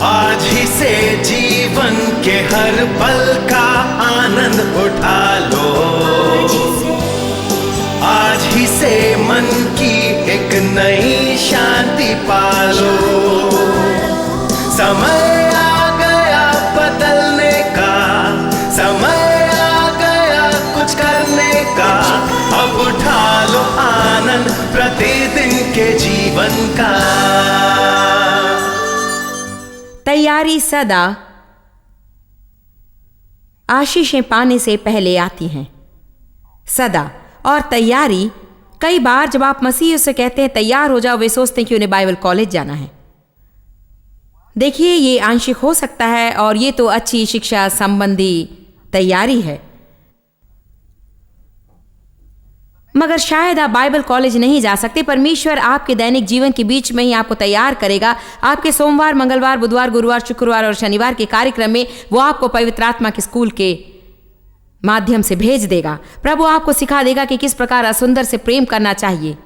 आज ही से जीवन के हर पल का आनंद उठा लो। आज ही से मन की एक नई शांति पालो। समय आ गया बदलने का, समय आ गया कुछ करने का। अब उठा लो आनंद प्रतिदिन के जीवन का। तैयारी सदा आशीषें पाने से पहले आती हैं। सदा और तैयारी, कई बार जब आप मसीह से कहते हैं तैयार हो जाओ, वे सोचते हैं कि उन्हें बाइबल कॉलेज जाना है। देखिए, ये आंशिक हो सकता है और ये तो अच्छी शिक्षा संबंधी तैयारी है, मगर शायद आप बाइबल कॉलेज नहीं जा सकते। परमेश्वर आपके दैनिक जीवन के बीच में ही आपको तैयार करेगा। आपके सोमवार, मंगलवार, बुधवार, गुरुवार, शुक्रवार और शनिवार के कार्यक्रम में वो आपको पवित्र आत्मा के स्कूल के माध्यम से भेज देगा। प्रभु आपको सिखा देगा कि किस प्रकार असुंदर से प्रेम करना चाहिए।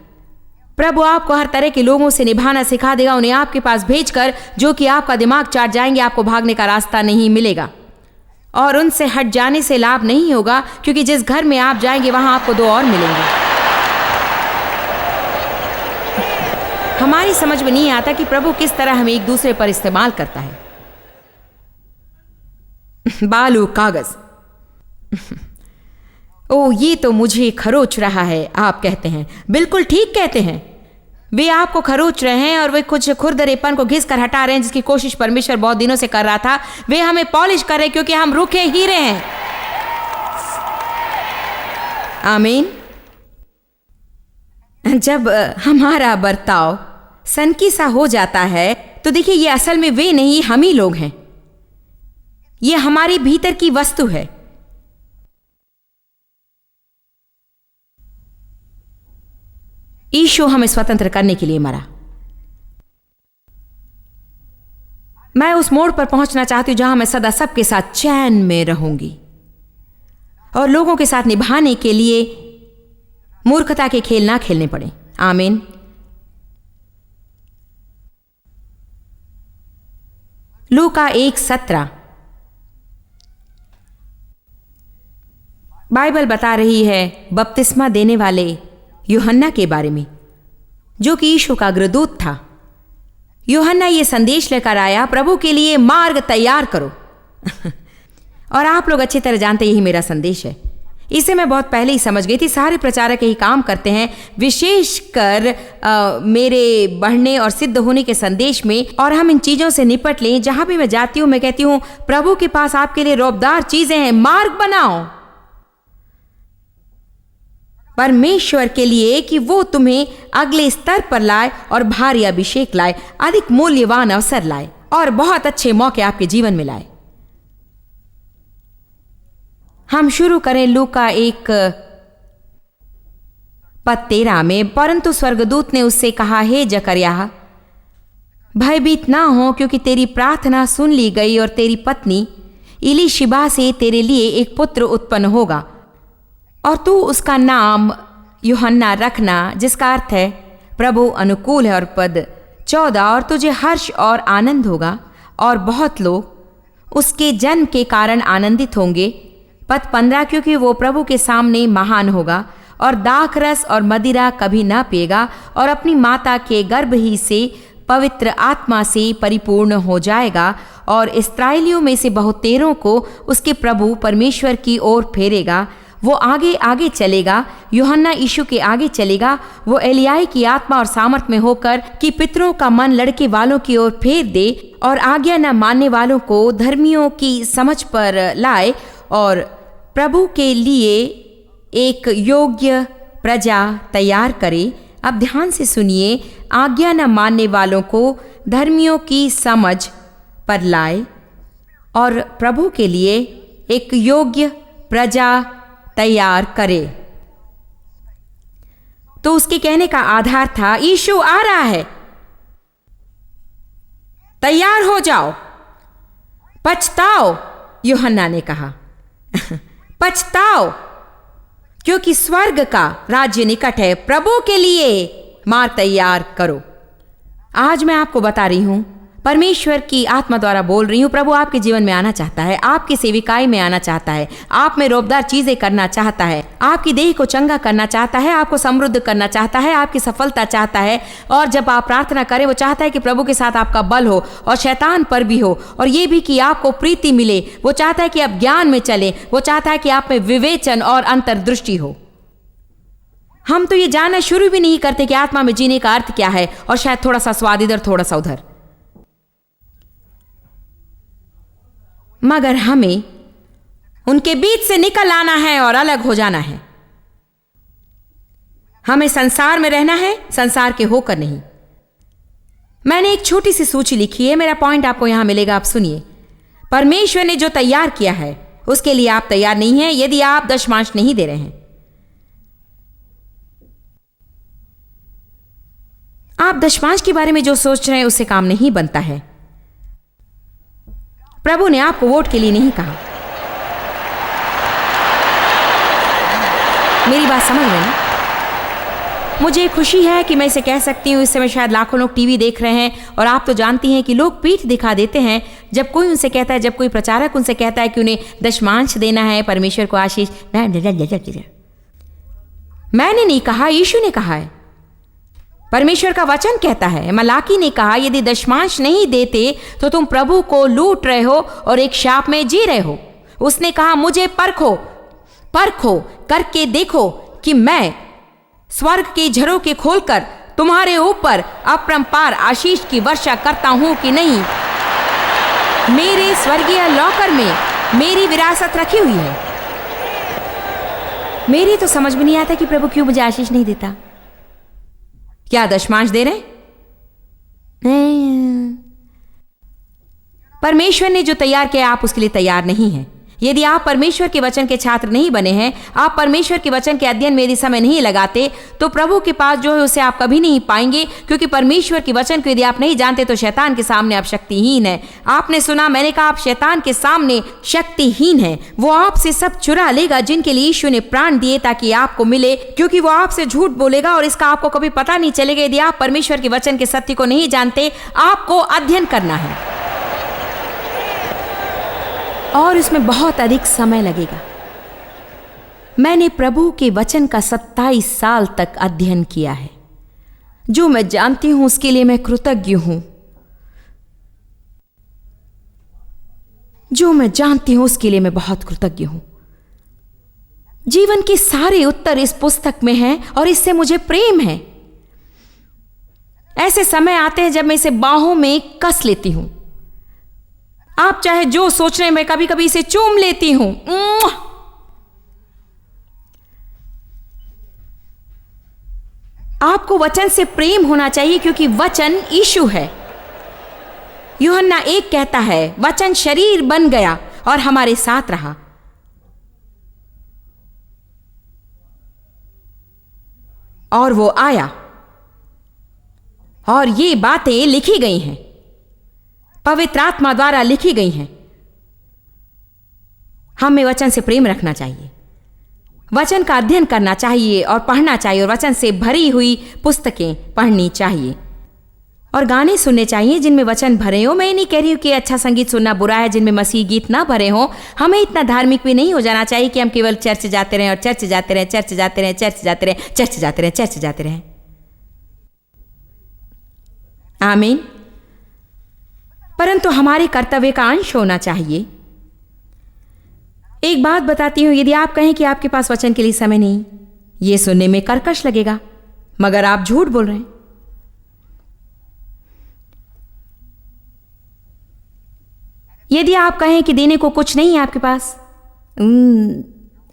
प्रभु आपको हर तरह के लोगों से निभाना सिखा देगा, उन्हें आपके पास भेजकर, जो कि आपका दिमाग चाट जाएंगे। आपको भागने का रास्ता नहीं मिलेगा और उनसे हट जाने से लाभ नहीं होगा, क्योंकि जिस घर में आप जाएंगे वहां आपको दो और मिलेंगे। हमारी समझ में नहीं आता कि प्रभु किस तरह हमें एक दूसरे पर इस्तेमाल करता है। बालू कागज, ओ ये तो मुझे खरोच रहा है, आप कहते हैं। बिल्कुल ठीक कहते हैं, वे आपको खरोच रहे हैं और वे कुछ खुरदरेपन को घिस कर हटा रहे हैं, जिसकी कोशिश परमेश्वर बहुत दिनों से कर रहा था। वे हमें पॉलिश कर रहे हैं, क्योंकि हम रूखे हीरे हैं। आमीन। जब हमारा बर्ताव सनकी सा हो जाता है तो देखिए, ये असल में वे नहीं, हम ही लोग हैं। ये हमारे भीतर की वस्तु है। यीशु हमें स्वतंत्र करने के लिए मरा। मैं उस मोड़ पर पहुंचना चाहती हूं जहां मैं सदा सबके साथ चैन में रहूंगी और लोगों के साथ निभाने के लिए मूर्खता के खेल ना खेलने पड़े। आमीन। लूका 1:17 बाइबल बता रही है बपतिस्मा देने वाले यूहन्ना के बारे में, जो कि यीशु का अग्रदूत था। यूहन्ना ये संदेश लेकर आया, प्रभु के लिए मार्ग तैयार करो। और आप लोग अच्छी तरह जानते, यही मेरा संदेश है। इसे मैं बहुत पहले ही समझ गई थी। सारे प्रचारक यही काम करते हैं, विशेषकर मेरे बढ़ने और सिद्ध होने के संदेश में। और हम इन चीजों से निपट लें। जहां भी मैं जाती हूं, मैं कहती हूं प्रभु के पास आपके लिए रौबदार चीजें हैं, मार्ग बनाओ परमेश्वर के लिए, कि वो तुम्हें अगले स्तर पर लाए और भारी अभिषेक लाए, अधिक मूल्यवान अवसर लाए और बहुत अच्छे मौके आपके जीवन में लाए। हम शुरू करें लूका 1:13 में। परंतु स्वर्गदूत ने उससे कहा, हे जकरयाह, भयभीत ना हो, क्योंकि तेरी प्रार्थना सुन ली गई और तेरी पत्नी इलीशिबा से तेरे लिए एक पुत्र उत्पन्न होगा और तू उसका नाम यूहन्ना रखना, जिसका अर्थ है प्रभु अनुकूल है। और पद 14, और तुझे हर्ष और आनंद होगा और बहुत लोग उसके जन्म के कारण आनंदित होंगे। पद 15, क्योंकि वो प्रभु के सामने महान होगा और दाखरस और मदिरा कभी ना पिएगा और अपनी माता के गर्भ ही से पवित्र आत्मा से परिपूर्ण हो जाएगा और इस्राएलियों में से बहुतेरों को उसके प्रभु परमेश्वर की ओर फेरेगा। वो आगे आगे चलेगा, यूहन्ना यीशु के आगे चलेगा। वो एलियाई की आत्मा और सामर्थ में होकर कि पितरों का मन लड़के वालों की ओर फेर दे और आज्ञा न मानने वालों को धर्मियों की समझ पर लाए और प्रभु के लिए एक योग्य प्रजा तैयार करे। अब ध्यान से सुनिए, आज्ञा न मानने वालों को धर्मियों की समझ पर लाए और प्रभु के लिए एक योग्य प्रजा तैयार करे। तो उसके कहने का आधार था, यीशु आ रहा है, तैयार हो जाओ, पछताओ। यूहन्ना ने कहा पछताओ, क्योंकि स्वर्ग का राज्य निकट है। प्रभु के लिए मार्ग तैयार करो। आज मैं आपको बता रही हूं, परमेश्वर की आत्मा द्वारा बोल रही हूँ। प्रभु आपके जीवन में आना चाहता है, आपकी सेविकाई में आना चाहता है, आप में रोबदार चीजें करना चाहता है, आपकी देह को चंगा करना चाहता है, आपको समृद्ध करना चाहता है, आपकी सफलता चाहता है। और जब आप प्रार्थना करें, वो चाहता है कि प्रभु के साथ आपका बल हो और शैतान पर भी हो, और ये भी कि आपको प्रीति मिले। वो चाहता है कि आप ज्ञान में चले, वो चाहता है कि आप में विवेचन और अंतर्दृष्टि हो। हम तो ये जानना शुरू भी नहीं करते कि आत्मा में जीने का अर्थ क्या है, और शायद थोड़ा सा स्वाद इधर थोड़ा सा उधर। मगर हमें उनके बीच से निकल आना है और अलग हो जाना है। हमें संसार में रहना है, संसार के होकर नहीं। मैंने एक छोटी सी सूची लिखी है, मेरा पॉइंट आपको यहां मिलेगा, आप सुनिए। परमेश्वर ने जो तैयार किया है उसके लिए आप तैयार नहीं हैं यदि आप दशमांश नहीं दे रहे हैं। आप दशमांश के बारे में जो सोच रहे हैं उससे काम नहीं बनता है। प्रभु ने आपको वोट के लिए नहीं कहा। मेरी बात समझ रहे हैं? मुझे खुशी है कि मैं इसे कह सकती हूँ। इस समय शायद लाखों लोग टीवी देख रहे हैं, और आप तो जानती हैं कि लोग पीठ दिखा देते हैं जब कोई उनसे कहता है, जब कोई प्रचारक उनसे कहता है कि उन्हें दशमांश देना है, परमेश्वर को आशीष। मैंने नहीं कहा, यीशु ने कहा है, परमेश्वर का वचन कहता है। मलाकी ने कहा, यदि दशमांश नहीं देते तो तुम प्रभु को लूट रहे हो और एक शाप में जी रहे हो। उसने कहा, मुझे परखो करके देखो कि मैं स्वर्ग के झरोखे खोलकर तुम्हारे ऊपर अपरंपार आशीष की वर्षा करता हूं कि नहीं। मेरे स्वर्गीय लॉकर में मेरी विरासत रखी हुई है। मेरी तो समझ में नहीं आता कि प्रभु क्यों मुझे आशीष नहीं देता। क्या दशमांश दे रहे? परमेश्वर ने जो तैयार किया आप उसके लिए तैयार नहीं हैं। यदि आप परमेश्वर के वचन के छात्र नहीं बने हैं, आप परमेश्वर के वचन के अध्ययन में यदि समय नहीं लगाते, तो प्रभु के पास जो है उसे आप कभी नहीं पाएंगे। क्योंकि परमेश्वर के वचन को यदि आप नहीं जानते तो शैतान के सामने आप शक्तिहीन है। आपने सुना, मैंने कहा, आप शैतान के सामने शक्तिहीन है। वो आपसे सब चुरा लेगा जिनके लिए यीशु ने प्राण दिए ताकि आपको मिले, क्योंकि वो आपसे झूठ बोलेगा और इसका आपको कभी पता नहीं चलेगा। यदि आप परमेश्वर के वचन के सत्य को नहीं जानते, आपको अध्ययन करना है और इसमें बहुत अधिक समय लगेगा। मैंने प्रभु के वचन का 27 साल तक अध्ययन किया है। जो मैं जानती हूं उसके लिए मैं कृतज्ञ हूं। जो मैं जानती हूं उसके लिए मैं बहुत कृतज्ञ हूं। जीवन के सारे उत्तर इस पुस्तक में हैं और इससे मुझे प्रेम है। ऐसे समय आते हैं जब मैं इसे बाहों में कस लेती हूं। आप चाहे जो सोच रहे हैं, मैं कभी कभी इसे चूम लेती हूं। आपको वचन से प्रेम होना चाहिए क्योंकि वचन यीशु है। यूहन्ना 1 कहता है, वचन शरीर बन गया और हमारे साथ रहा। और वो आया और ये बातें लिखी गई हैं, पवित्र आत्मा द्वारा लिखी गई हैं। हमें वचन से प्रेम रखना चाहिए, वचन का अध्ययन करना चाहिए और पढ़ना चाहिए, और वचन से भरी हुई पुस्तकें पढ़नी चाहिए और गाने सुनने चाहिए जिनमें वचन भरे हो। मैं नहीं कह रही हूं कि अच्छा संगीत सुनना बुरा है, जिनमें मसीह गीत ना भरे हो। हमें इतना धार्मिक भी नहीं हो जाना चाहिए कि हम केवल चर्च जाते रहें और चर्च जाते रहें, चर्च जाते रहें, चर्च जाते रहें, चर्च जाते रहें, चर्च जाते रहें। आमीन। परंतु हमारे कर्तव्य का अंश होना चाहिए। एक बात बताती हूं, यदि आप कहें कि आपके पास वचन के लिए समय नहीं, यह सुनने में कर्कश लगेगा, मगर आप झूठ बोल रहे हैं। यदि आप कहें कि देने को कुछ नहीं है आपके पास,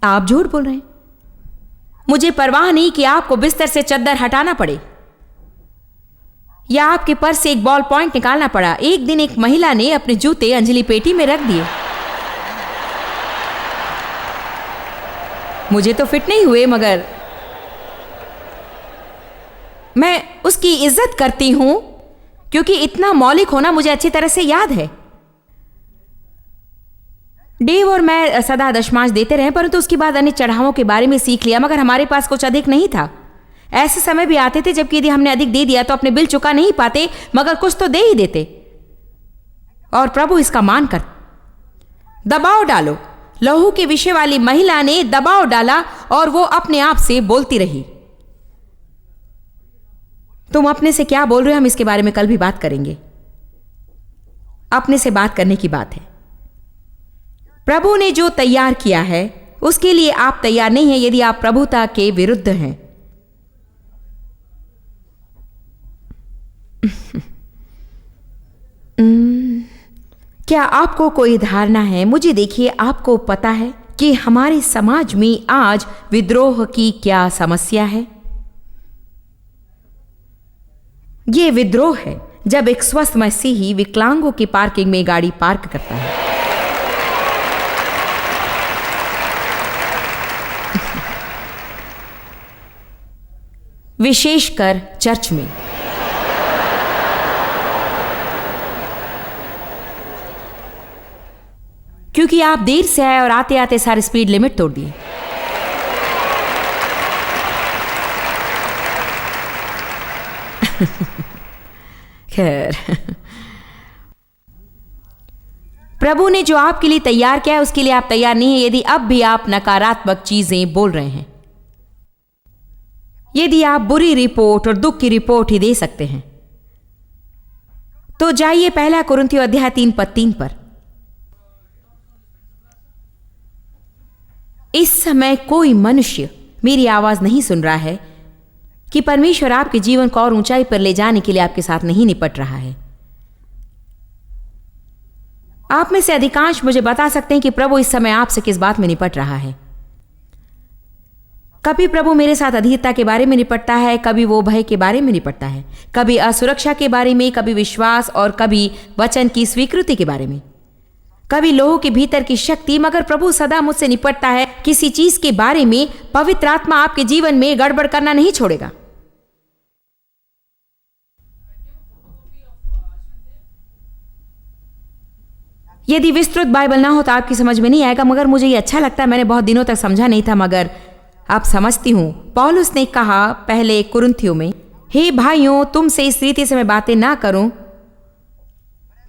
आप झूठ बोल रहे हैं। मुझे परवाह नहीं कि आपको बिस्तर से चद्दर हटाना पड़े या आपके पर्स से एक बॉल पॉइंट निकालना पड़ा। एक दिन एक महिला ने अपने जूते अंजलि पेटी में रख दिए। मुझे तो फिट नहीं हुए, मगर मैं उसकी इज्जत करती हूं क्योंकि इतना मौलिक होना मुझे अच्छी तरह से याद है। डेव और मैं सदा दशमांश देते रहे, परंतु उसके बाद अन्य चढ़ावों के बारे में सीख लिया, मगर हमारे पास कुछ अधिक नहीं था। ऐसे समय भी आते थे जबकि यदि हमने अधिक दे दिया तो अपने बिल चुका नहीं पाते, मगर कुछ तो दे ही देते। और प्रभु इसका मान कर दबाव डालो। लहू के विषय वाली महिला ने दबाव डाला और वो अपने आप से बोलती रही। तुम अपने से क्या बोल रहे हो, हम इसके बारे में कल भी बात करेंगे। अपने से बात करने की बात है। प्रभु ने जो तैयार किया है उसके लिए आप तैयार नहीं हैं यदि आप प्रभुता के विरुद्ध हैं। क्या आपको कोई धारणा है? मुझे देखिए, आपको पता है कि हमारे समाज में आज विद्रोह की क्या समस्या है? यह विद्रोह है जब एक स्वस्थ मसीही विकलांगों की पार्किंग में गाड़ी पार्क करता है। विशेषकर चर्च में। क्योंकि आप देर से आए और आते आते सारी स्पीड लिमिट तोड़ दिए। खैर, प्रभु ने जो आपके लिए तैयार किया है उसके लिए आप तैयार नहीं है यदि अब भी आप नकारात्मक चीजें बोल रहे हैं। यदि आप बुरी रिपोर्ट और दुख की रिपोर्ट ही दे सकते हैं तो जाइए 1 कुरिन्थियों अध्याय 3:3 पर। इस समय कोई मनुष्य मेरी आवाज नहीं सुन रहा है कि परमेश्वर आपके जीवन को और ऊंचाई पर ले जाने के लिए आपके साथ नहीं निपट रहा है। आप में से अधिकांश मुझे बता सकते हैं कि प्रभु इस समय आपसे किस बात में निपट रहा है। कभी प्रभु मेरे साथ अधीरता के बारे में निपटता है, कभी वो भय के बारे में निपटता है, कभी असुरक्षा के बारे में, कभी विश्वास और कभी वचन की स्वीकृति के बारे में, कभी लोगों के भीतर की शक्ति। मगर प्रभु सदा मुझसे निपटता है किसी चीज के बारे में। पवित्र आत्मा आपके जीवन में गड़बड़ करना नहीं छोड़ेगा। यदि विस्तृत बाइबल ना हो तो आपकी समझ में नहीं आएगा, मगर मुझे ये अच्छा लगता है। मैंने बहुत दिनों तक समझा नहीं था, मगर आप समझती हूं। पौलुस ने कहा 1 कुरिन्थियों में, हे भाइयों, तुमसे इस रीति से मैं बातें ना करूं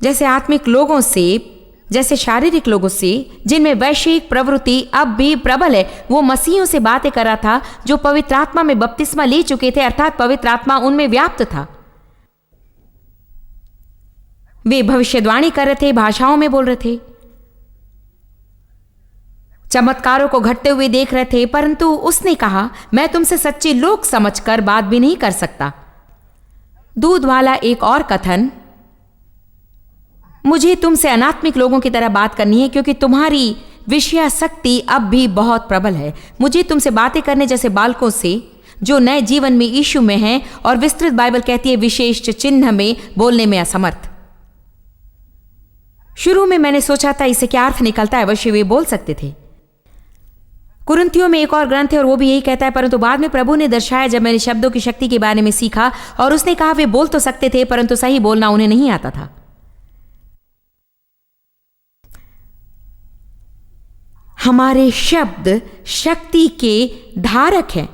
जैसे आत्मिक लोगों से, जैसे शारीरिक लोगों से जिनमें वैश्विक प्रवृत्ति अब भी प्रबल है। वो मसीहियों से बातें कर रहा था जो पवित्र आत्मा में बपतिस्मा ले चुके थे, अर्थात पवित्र आत्मा उनमें व्याप्त था। वे भविष्यवाणी कर रहे थे, भाषाओं में बोल रहे थे, चमत्कारों को घटते हुए देख रहे थे। परंतु उसने कहा, मैं तुमसे सच्चे लोग समझकर बात भी नहीं कर सकता। दूध वाला एक और कथन, मुझे तुमसे अनात्मिक लोगों की तरह बात करनी है क्योंकि तुम्हारी विषयासक्ति अब भी बहुत प्रबल है। मुझे तुमसे बातें करने जैसे बालकों से जो नए जीवन में यीशु में हैं और विस्तृत बाइबल कहती है विशेष चिन्ह में बोलने में असमर्थ। शुरू में मैंने सोचा था इसे क्या अर्थ निकलता है, अवश्य वे बोल सकते थे। कुरिन्थियों में एक और ग्रंथ है और वो भी यही कहता है, परंतु बाद में प्रभु ने दर्शाया जब मैंने शब्दों की शक्ति के बारे में सीखा, और उसने कहा वे बोल तो सकते थे परंतु सही बोलना उन्हें नहीं आता था। हमारे शब्द शक्ति के धारक हैं।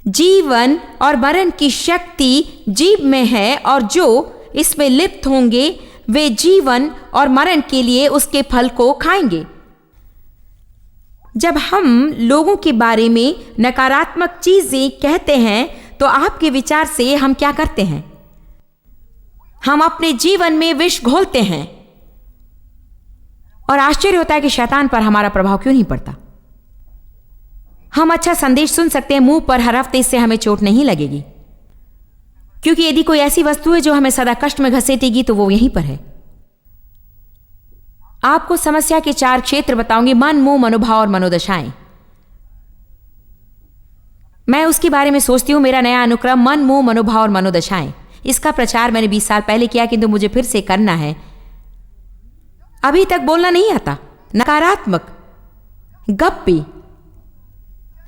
जीवन और मरण की शक्ति जीभ में है और जो इसमें लिप्त होंगे वे जीवन और मरण के लिए उसके फल को खाएंगे। जब हम लोगों के बारे में नकारात्मक चीजें कहते हैं तो आपके विचार से हम क्या करते हैं? हम अपने जीवन में विष घोलते हैं और आश्चर्य होता है कि शैतान पर हमारा प्रभाव क्यों नहीं पड़ता। हम अच्छा संदेश सुन सकते हैं मुंह पर हर हफ्ते, इससे हमें चोट नहीं लगेगी, क्योंकि यदि कोई ऐसी वस्तु है जो हमें सदा कष्ट में घसीटेगी तो वो यहीं पर है। आपको समस्या के 4 क्षेत्र बताऊंगी, मन, मुंह, मनोभाव और मनोदशाएं। मैं उसके बारे में सोचती हूं, मेरा नया अनुक्रम मन, मुंह, मनोभाव और मनोदशाएं। इसका प्रचार मैंने 20 साल पहले किया, किंतु मुझे फिर से करना है। अभी तक बोलना नहीं आता। नकारात्मक, गप्पी,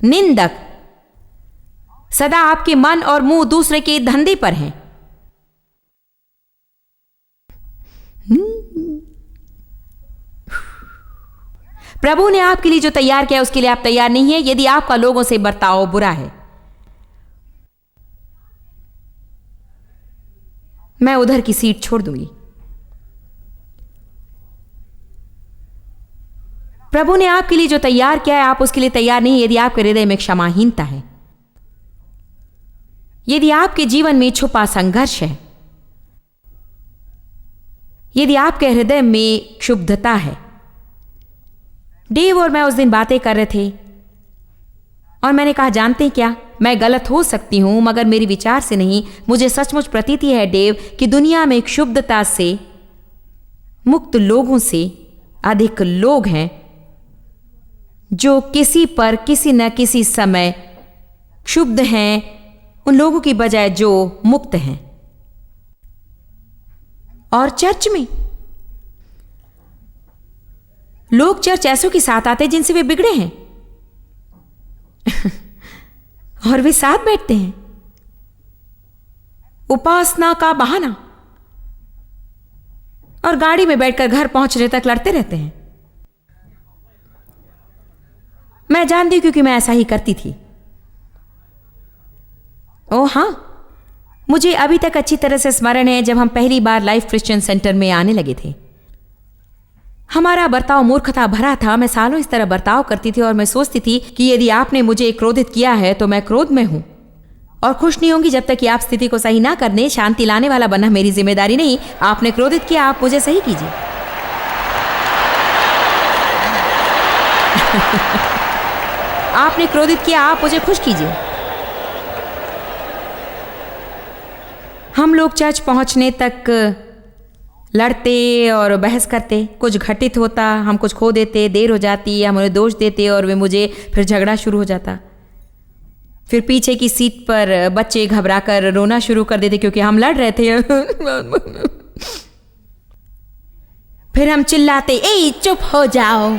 निंदक, सदा आपके मन और मुंह दूसरे के धंधे पर हैं। प्रभु ने आपके लिए जो तैयार किया उसके लिए आप तैयार नहीं है यदि आपका लोगों से बर्ताव बुरा है। मैं उधर की सीट छोड़ दूंगी। प्रभु ने आपके लिए जो तैयार किया है, आप उसके लिए तैयार नहीं यदि आपके हृदय में क्षमाहीनता है, यदि आपके जीवन में छुपा संघर्ष है, यदि आपके हृदय में क्षुब्धता है। डेव और मैं उस दिन बातें कर रहे थे और मैंने कहा, जानते हैं क्या, मैं गलत हो सकती हूं मगर मेरी विचार से नहीं, मुझे सचमुच प्रतीति है डेव कि दुनिया में क्षुब्धता से मुक्त लोगों से अधिक लोग हैं जो किसी पर किसी न किसी समय क्षुब्ध हैं, उन लोगों की बजाय जो मुक्त हैं। और चर्च में लोग चर्च ऐसों के साथ आते हैं जिनसे वे बिगड़े हैं और वे साथ बैठते हैं, उपासना का बहाना, और गाड़ी में बैठकर घर पहुंचने तक लड़ते रहते हैं। मैं जानती हूं क्योंकि मैं ऐसा ही करती थी। ओह हां, मुझे अभी तक अच्छी तरह से स्मरण है जब हम पहली बार लाइफ क्रिश्चियन सेंटर में आने लगे थे। हमारा बर्ताव मूर्खता भरा था। मैं सालों इस तरह बर्ताव करती थी और मैं सोचती थी कि यदि आपने मुझे क्रोधित किया है तो मैं क्रोध में हूं और खुश नहीं होंगी जब तक कि आप स्थिति को सही ना करने, शांति लाने वाला बनना मेरी जिम्मेदारी नहीं। आपने क्रोधित किया, आप मुझे सही कीजिए। आपने क्रोधित किया, आप मुझे खुश कीजिए। हम लोग चर्च पहुंचने तक लड़ते और बहस करते, कुछ घटित होता, हम कुछ खो देते, देर हो जाती, हम उन्हें दोष देते और वे मुझे, फिर झगड़ा शुरू हो जाता। फिर पीछे की सीट पर बच्चे घबराकर रोना शुरू कर देते क्योंकि हम लड़ रहे थे। फिर हम चिल्लाते, ए चुप हो जाओ।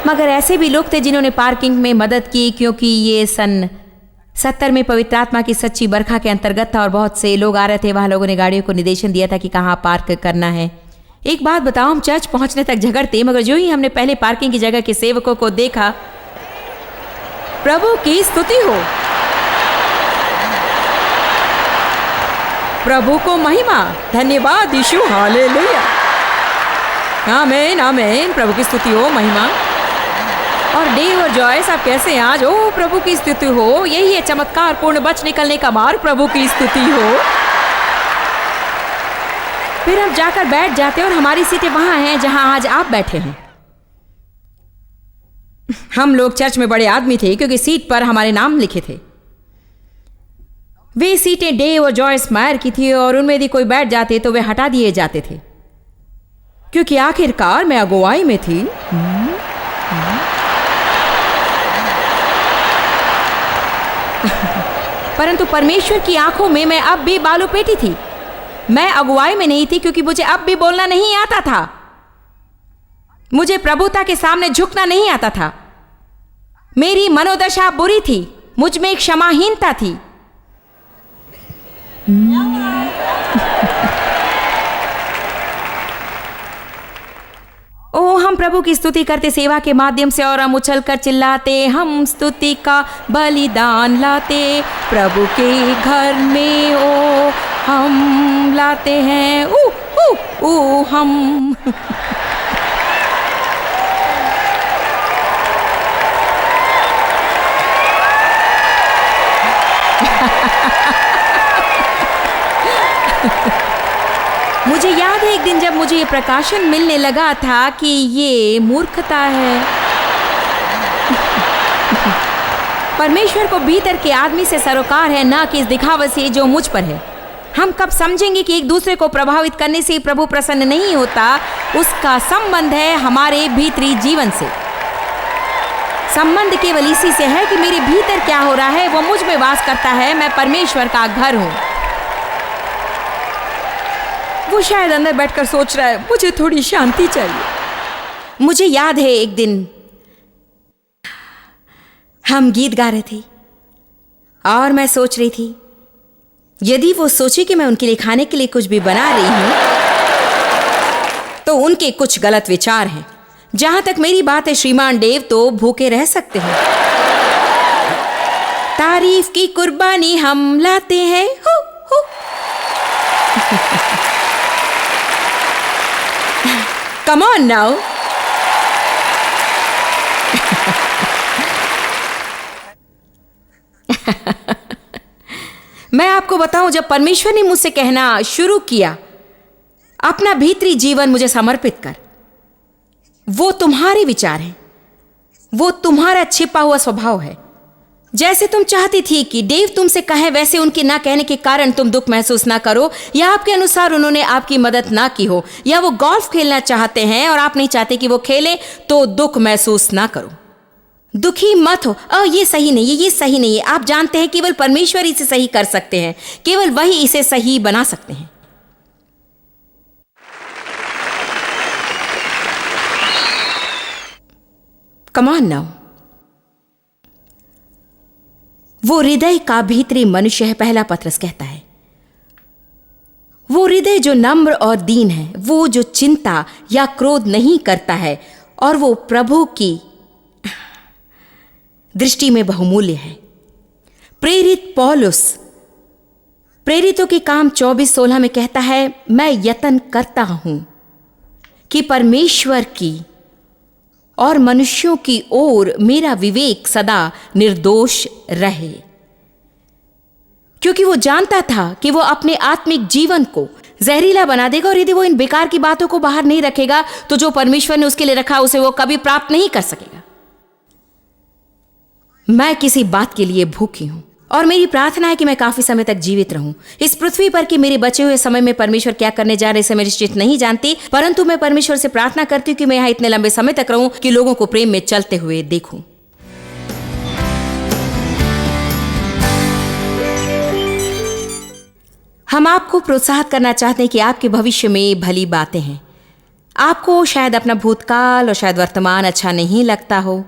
मगर ऐसे भी लोग थे जिन्होंने पार्किंग में मदद की, क्योंकि ये सन 70 में पवित्र आत्मा की सच्ची बरखा के अंतर्गत था और बहुत से लोग आ रहे थे। वहां लोगों ने गाड़ियों को निर्देशन दिया था कि कहाँ पार्क करना है। एक बात बताओ, हम चर्च पहुंचने तक झगड़ते, मगर जो ही हमने पहले पार्किंग की जगह के सेवकों को देखा, प्रभु की स्तुति हो, प्रभु को महिमा, धन्यवाद यीशु, हालेलुया, आमीन आमीन, प्रभु की स्तुति हो, महिमा। और डेव और जॉयस, आप कैसे हैं आज? ओ प्रभु की स्तुति हो, यही है चमत्कार पूर्ण बच निकलने का मार्ग, प्रभु की स्तुति हो। फिर हम जाकर बैठ जाते और हमारी सीटें वहां हैं जहां आज आप बैठे हैं। हम लोग चर्च में बड़े आदमी थे क्योंकि सीट पर हमारे नाम लिखे थे। वे सीटें डेव और जॉयस मायर की थी और उनमें यदि कोई बैठ जाते तो वे हटा दिए जाते थे क्योंकि आखिरकार मैं अगुवाई में थी। परंतु परमेश्वर की आंखों में मैं अब भी बालू पेटी थी। मैं अगुवाई में नहीं थी क्योंकि मुझे अब भी बोलना नहीं आता था, मुझे प्रभुता के सामने झुकना नहीं आता था। मेरी मनोदशा बुरी थी, मुझ में एक क्षमाहीनता थी। ओ हम प्रभु की स्तुति करते सेवा के माध्यम से, और हम उछल कर चिल्लाते, हम स्तुति का बलिदान लाते प्रभु के घर में, ओ हम लाते हैं हम। मुझे याद है एक दिन जब मुझे ये प्रकाशन मिलने लगा था कि ये मूर्खता है। परमेश्वर को भीतर के आदमी से सरोकार है, ना कि इस दिखावे से जो मुझ पर है। हम कब समझेंगे कि एक दूसरे को प्रभावित करने से प्रभु प्रसन्न नहीं होता? उसका संबंध है हमारे भीतरी जीवन से। संबंध केवल इसी से है कि मेरे भीतर क्या हो रहा है, वो मुझ में वास करता है, मैं परमेश्वर का घर हूं। वो शायद अंदर बैठकर सोच रहा है, मुझे थोड़ी शांति चाहिए। मुझे याद है एक दिन हम गीत गा रहे थे और मैं सोच रही थी, यदि वो सोचे कि मैं उनके लिए खाने के लिए कुछ भी बना रही हूं तो उनके कुछ गलत विचार हैं। जहां तक मेरी बात है श्रीमान डेव, तो भूखे रह सकते हैं। तारीफ की कुर्बानी हम लाते हैं। हो हो। Come on now. मैं आपको बताऊं, जब परमेश्वर ने मुझसे कहना शुरू किया, अपना भीतरी जीवन मुझे समर्पित कर, वो तुम्हारे विचार हैं, वो तुम्हारा छिपा हुआ स्वभाव है। जैसे तुम चाहती थी कि देव तुमसे कहे, वैसे उनके ना कहने के कारण तुम दुख महसूस ना करो, या आपके अनुसार उन्होंने आपकी मदद ना की हो, या वो गोल्फ खेलना चाहते हैं और आप नहीं चाहते कि वो खेलें, तो दुख महसूस ना करो। दुखी मत हो, ये सही नहीं है, ये सही नहीं है। आप जानते हैं केवल परमेश्वर इसे सही कर सकते हैं, केवल वही इसे सही बना सकते हैं। Come on now. वो हृदय का भीतरी मनुष्य है, पहला पत्रस कहता है। वो हृदय जो नम्र और दीन है, वो जो चिंता या क्रोध नहीं करता है, और वो प्रभु की दृष्टि में बहुमूल्य है। प्रेरित पौलुस प्रेरितों के काम 24:16 में कहता है, मैं यत्न करता हूं कि परमेश्वर की और मनुष्यों की ओर मेरा विवेक सदा निर्दोष रहे। क्योंकि वो जानता था कि वो अपने आत्मिक जीवन को जहरीला बना देगा, और यदि वो इन बेकार की बातों को बाहर नहीं रखेगा, तो जो परमेश्वर ने उसके लिए रखा उसे वो कभी प्राप्त नहीं कर सकेगा। मैं किसी बात के लिए भूखी हूं, और मेरी प्रार्थना है कि मैं काफी समय तक जीवित रहूं इस पृथ्वी पर। कि मेरे बचे हुए समय में परमेश्वर क्या करने जा रहे, इसे मैं निश्चित नहीं जानती, परंतु मैं परमेश्वर से प्रार्थना करती हूं कि मैं यहां इतने लंबे समय तक रहूं कि लोगों को प्रेम में चलते हुए देखूं। हम आपको प्रोत्साहित करना चाहते हैं कि आपके भविष्य में भली बातें हैं। आपको शायद अपना भूतकाल और शायद वर्तमान अच्छा नहीं लगता हो,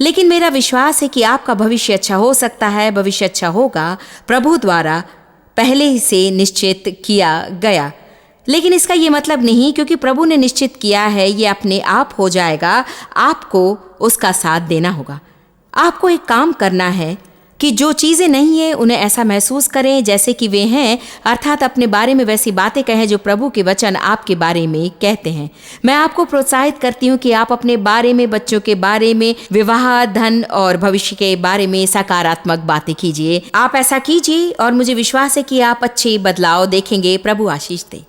लेकिन मेरा विश्वास है कि आपका भविष्य अच्छा हो सकता है, भविष्य अच्छा होगा, प्रभु द्वारा पहले ही से निश्चित किया गया। लेकिन इसका ये मतलब नहीं क्योंकि प्रभु ने निश्चित किया है ये अपने आप हो जाएगा, आपको उसका साथ देना होगा। आपको एक काम करना है कि जो चीज़ें नहीं है उन्हें ऐसा महसूस करें जैसे कि वे हैं, अर्थात अपने बारे में वैसी बातें कहें जो प्रभु के वचन आपके बारे में कहते हैं। मैं आपको प्रोत्साहित करती हूँ कि आप अपने बारे में, बच्चों के बारे में, विवाह, धन और भविष्य के बारे में सकारात्मक बातें कीजिए। आप ऐसा कीजिए और मुझे विश्वास है कि आप अच्छे बदलाव देखेंगे। प्रभु आशीष दे।